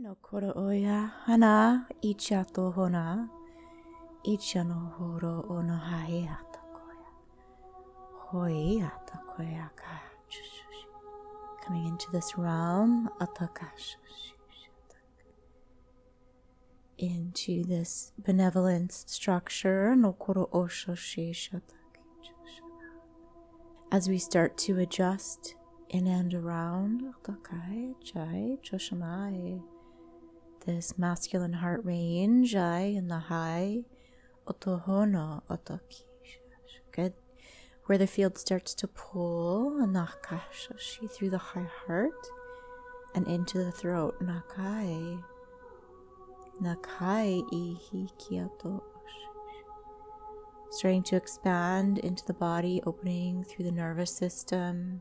no koro oya hana icha to hona icha no horo ono hae ata koya hoi ata koya ka coming into this realm into this benevolence structure no koro osho shi as we start to adjust in and around this masculine heart range in the high good, where the field starts to pull through the high heart and into the throat nakai ihi kiato, starting to expand into the body, opening through the nervous system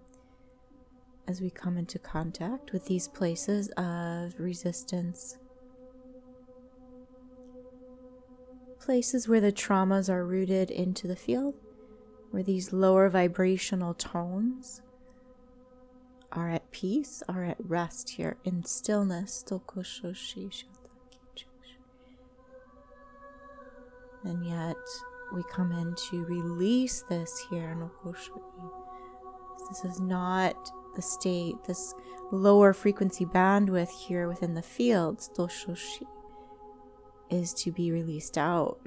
as we come into contact with these places of resistance, places where the traumas are rooted into the field, where these lower vibrational tones are at peace, are at rest here in stillness. And yet we come in to release this here. This is not the state, this lower frequency bandwidth here within the fields is to be released out.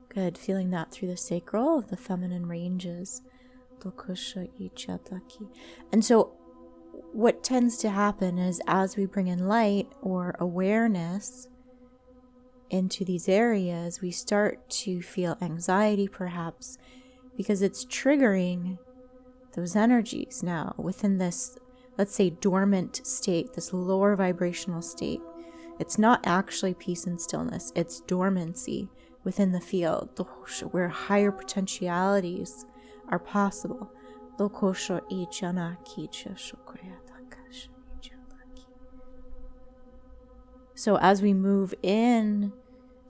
Good, feeling that through the sacral of the feminine ranges. And so what tends to happen is as we bring in light or awareness into these areas, we start to feel anxiety perhaps, because it's triggering those energies now within this, let's say, dormant state, this lower vibrational state. It's not actually peace and stillness, it's dormancy within the field, where higher potentialities are possible. So as we move in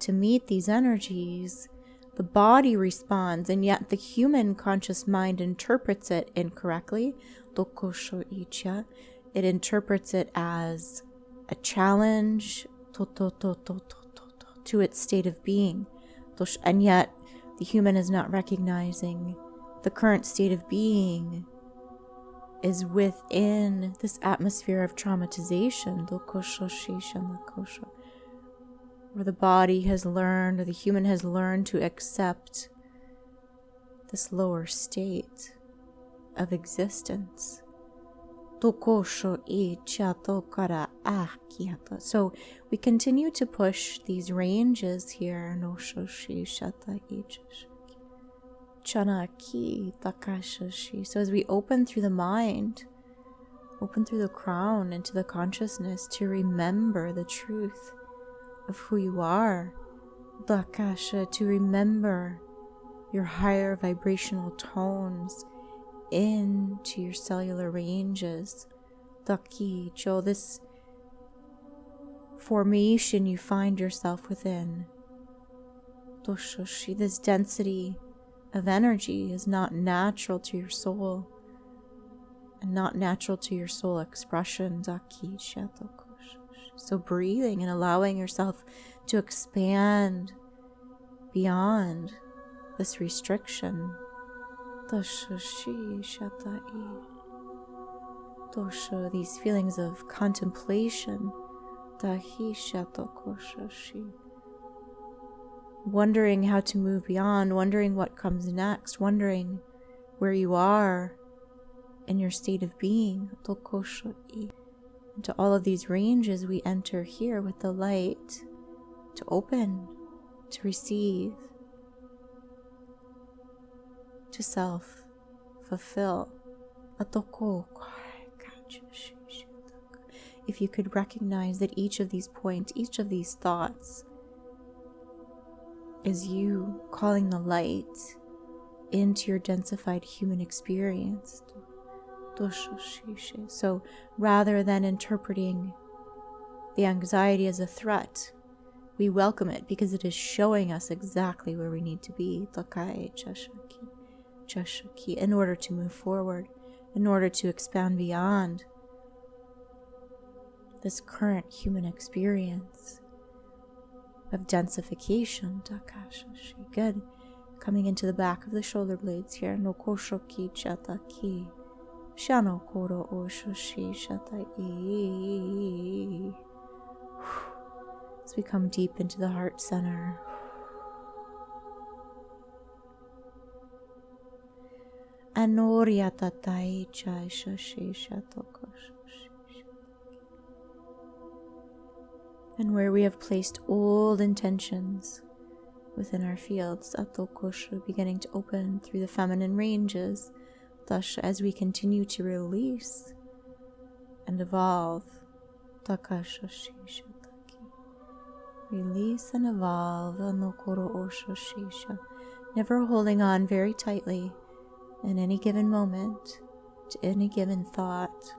to meet these energies, the body responds, and yet the human conscious mind interprets it incorrectly. It interprets it as a challenge to its state of being. And yet the human is not recognizing the current state of being is within this atmosphere of traumatization, where the body has learned, or the human has learned to accept this lower state of existence. So we continue to push these ranges here. So as we open through the mind, open through the crown into the consciousness to remember the truth of who you are, to remember your higher vibrational tones into your cellular ranges, this formation you find yourself within, this density of energy is not natural to your soul and not natural to your soul expression. So breathing and allowing yourself to expand beyond this restriction. These feelings of contemplation. Wondering how to move beyond, wondering what comes next, wondering where you are in your state of being. Into all of these ranges we enter here with the light to open, to receive, to self-fulfill. If you could recognize that each of these points, each of these thoughts is you calling the light into your densified human experience. So rather than interpreting the anxiety as a threat, we welcome it because it is showing us exactly where we need to be. In order to move forward, in order to expand beyond this current human experience of densification. Good. Coming into the back of the shoulder blades here. No koshoki chataki. Shano koro oshoshi shatai. As we come deep into the heart center. Anoria tatai chai shashi shatokoshoshi. And where we have placed old intentions within our fields, Atokosho beginning to open through the feminine ranges, thus as we continue to release and evolve. Takashoshi shataki. Release and evolve. Anokoro oshoshi. Never holding on very tightly in any given moment to any given thought,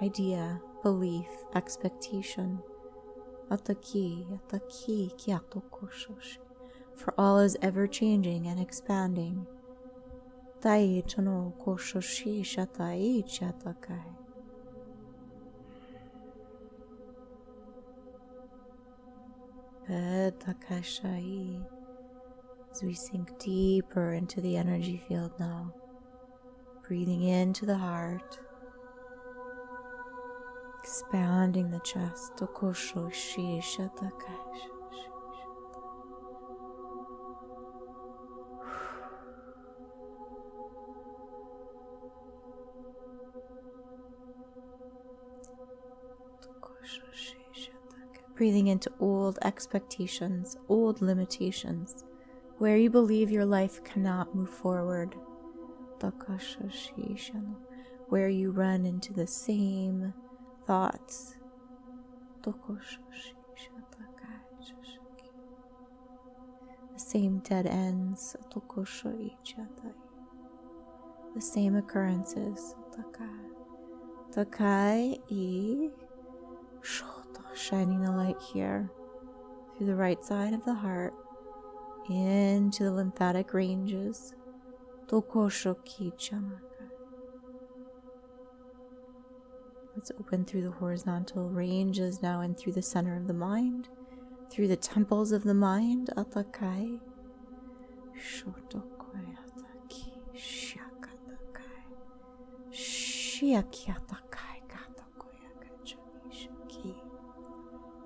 idea, belief, expectation. Ataki kiatokoshoshi. For all is ever changing and expanding. Tai tono koshoshi shatai chatakai. Takashai. As we sink deeper into the energy field now, breathing into the heart, expanding the chest. Tokoshoshi shatakai. Breathing into old expectations, old limitations, where you believe your life cannot move forward. Where you run into the same thoughts. The same dead ends. The same occurrences. Takai I. Shining the light here through the right side of the heart into the lymphatic ranges. Let's open through the horizontal ranges now and through the center of the mind, through the temples of the mind. Atakai. Shotokoyataki. Shakatakai. Shiakiatakai.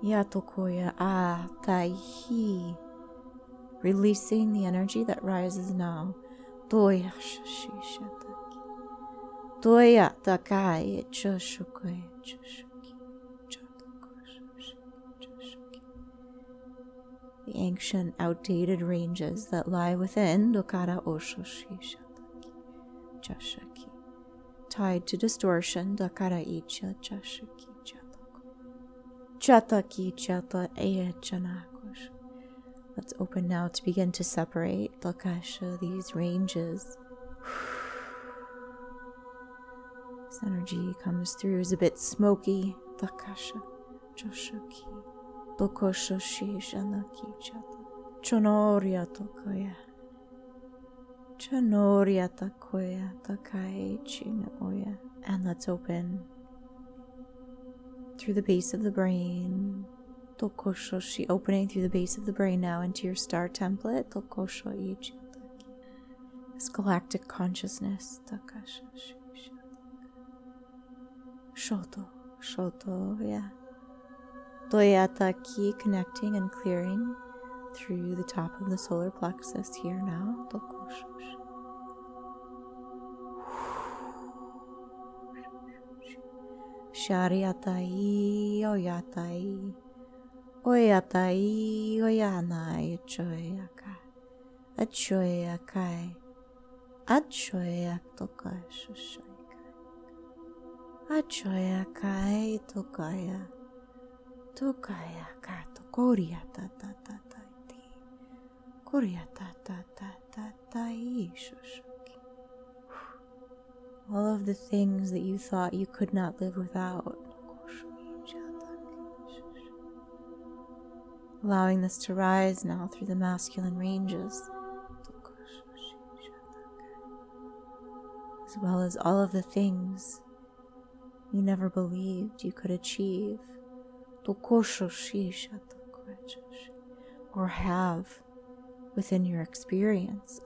Yatokoya a taihi. Releasing the energy that rises now. Toya shashishataki. Toya takai choshukoya choshuki. The ancient, outdated ranges that lie within Dokara Oshoshishataki. Chashaki. Tied to distortion, Dakara Icha Chashaki. Chataki chata ea chanakosh. Let's open now to begin to separate Lakasha, these ranges. This energy comes through is a bit smoky. Lakasha, Joshaki, Lokoshoshi Shanaki chata. Chonoria tokoya. Chonoria takoya takai chinoya. And let's open through the base of the brain. Tokoshoshi, opening through the base of the brain now into your star template. Tokosho ichitaki. This galactic consciousness. Takashoshi. Shoto, yeah. Toyataki, connecting and clearing through the top of the solar plexus here now. Tokoshoshi. Shariatai, oyatai, oyatai, oyanai, achoyakai, achoyak tokai, achoyakai, tokaya, katokoria, koria, all of the things that you thought you could not live without. Allowing this to rise now through the masculine ranges, as well as all of the things you never believed you could achieve. or have within your experience,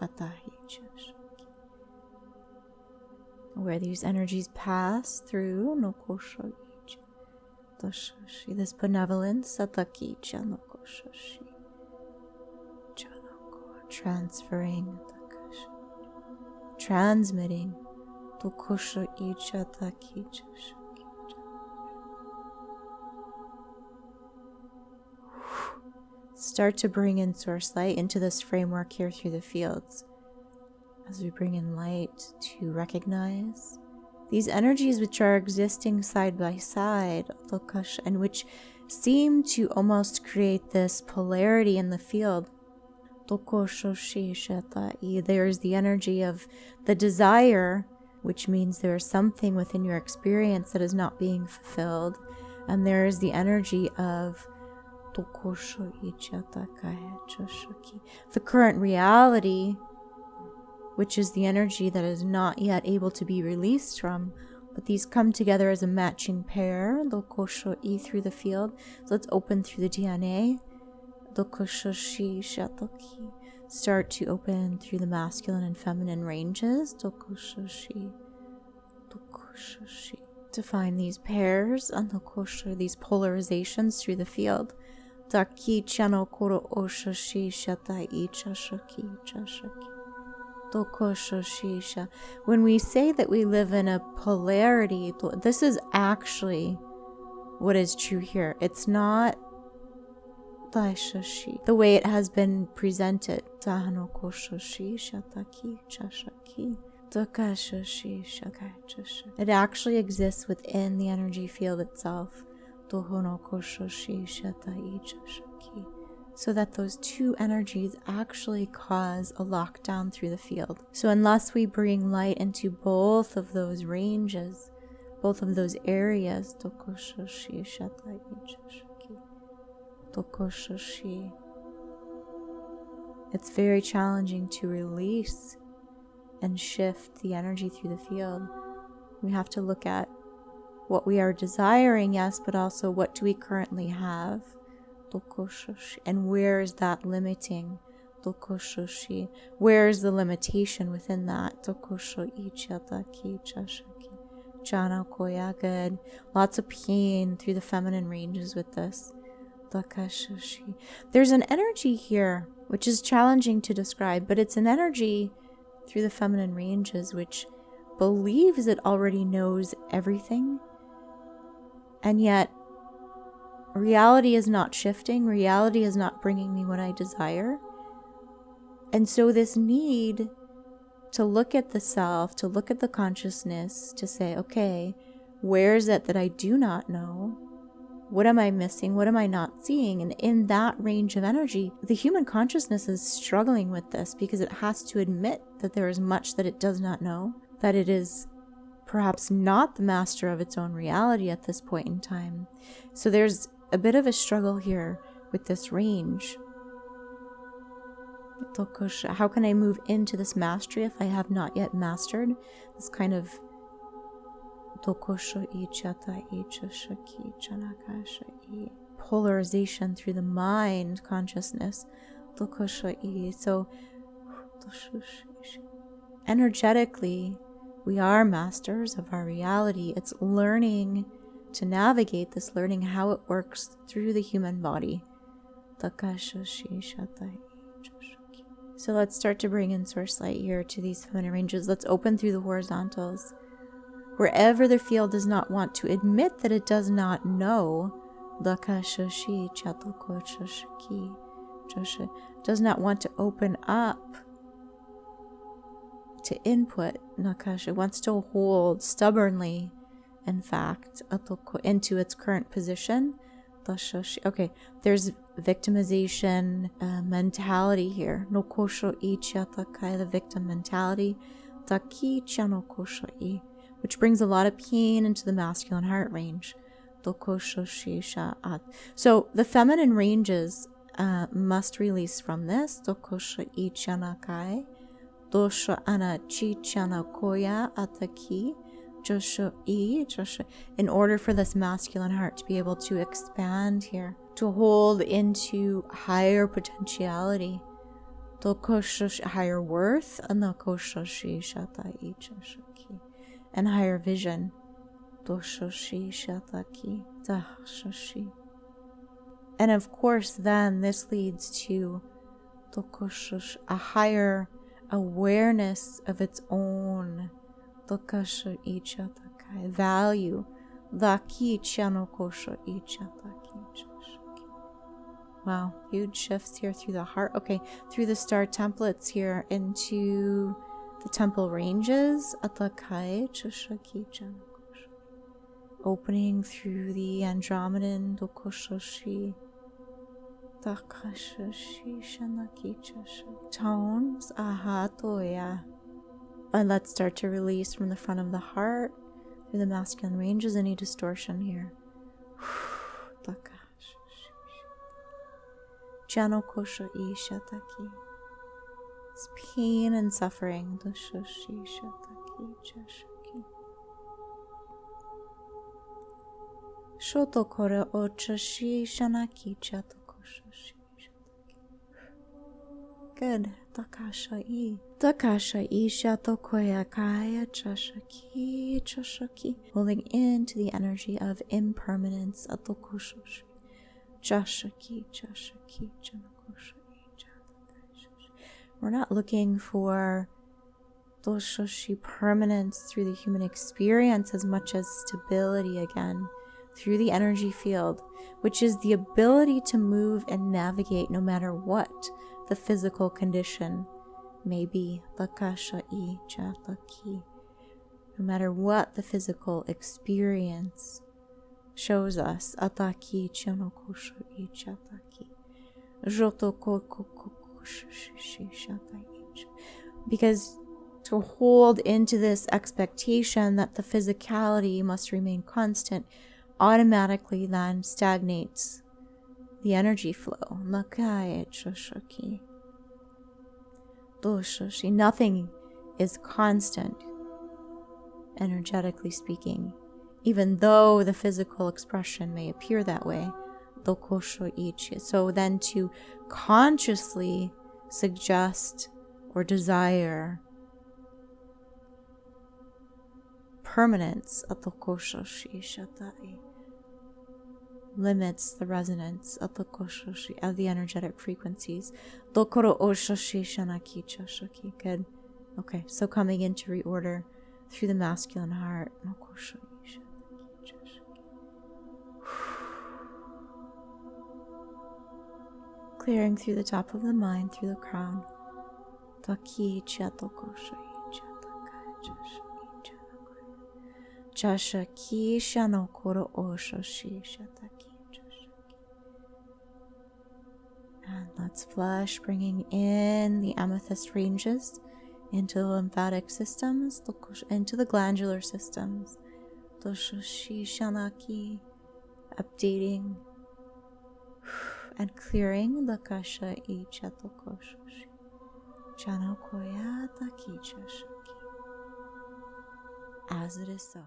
where these energies pass through this benevolence, transferring, transmitting, start to bring in source light into this framework here through the fields. As we bring in light to recognize these energies which are existing side by side, and which seem to almost create this polarity in the field. There's the energy of the desire, which means there is something within your experience that is not being fulfilled. And there is the energy of the current reality, which is the energy that is not yet able to be released from. But these come together as a matching pair, through the field. So let's open through the DNA. Start to open through the masculine and feminine ranges. To find these pairs and these polarizations through the field. When we say that we live in a polarity, this is actually what is true here. It's not the way it has been presented. It actually exists within the energy field itself. So that those two energies actually cause a lockdown through the field. So unless we bring light into both of those ranges, both of those areas, it's very challenging to release and shift the energy through the field. We have to look at what we are desiring, yes, but also what do we currently have, and where is that limiting, where is the limitation within that. Good. Lots of pain through the feminine ranges with this. There's an energy here which is challenging to describe, but it's an energy through the feminine ranges which believes it already knows everything, and yet reality is not shifting, reality is not bringing me what I desire. And so this need to look at the self, to look at the consciousness, to say, okay, where is it that I do not know? What am I missing? What am I not seeing? And in that range of energy, the human consciousness is struggling with this because it has to admit that there is much that it does not know, that it is perhaps not the master of its own reality at this point in time. So there's a bit of a struggle here with this range. How can I move into this mastery if I have not yet mastered this kind of polarization through the mind consciousness? So energetically, we are masters of our reality. It's learning to navigate this, learning how it works through the human body. So let's start to bring in source light here to these feminine ranges. Let's open through the horizontals. Wherever the field does not want to admit that it does not know, does not want to open up to input, it wants to hold stubbornly, in fact, into its current position. Okay, there's victimization mentality here. The victim mentality, which brings a lot of pain into the masculine heart range. So the feminine ranges must release from this. Dosha ana chi chana koya ataki. in order for this masculine heart to be able to expand here, to hold into higher potentiality, higher worth, and higher vision. And of course, then this leads to a higher awareness of its own value. Wow, huge shifts here through the heart. Okay, through the star templates here into the temple ranges. Opening through the Andromedan tones. And let's start to release from the front of the heart through the masculine ranges any distortion here. It's pain and suffering. Good. Holding into the energy of impermanence. We're not looking for permanence through the human experience as much as stability again through the energy field, which is the ability to move and navigate no matter what the physical condition may be. No matter what the physical experience shows us. Because to hold into this expectation that the physicality must remain constant automatically then stagnates the energy flow. Nothing is constant, energetically speaking, even though the physical expression may appear that way. So then to consciously suggest or desire permanence limits the resonance of the energetic frequencies. Good. Okay, so coming into reorder through the masculine heart. Clearing through the top of the mind, through the crown. And let's flush, bringing in the amethyst ranges into the lymphatic systems, into the glandular systems. Updating and clearing the kasha as it is so.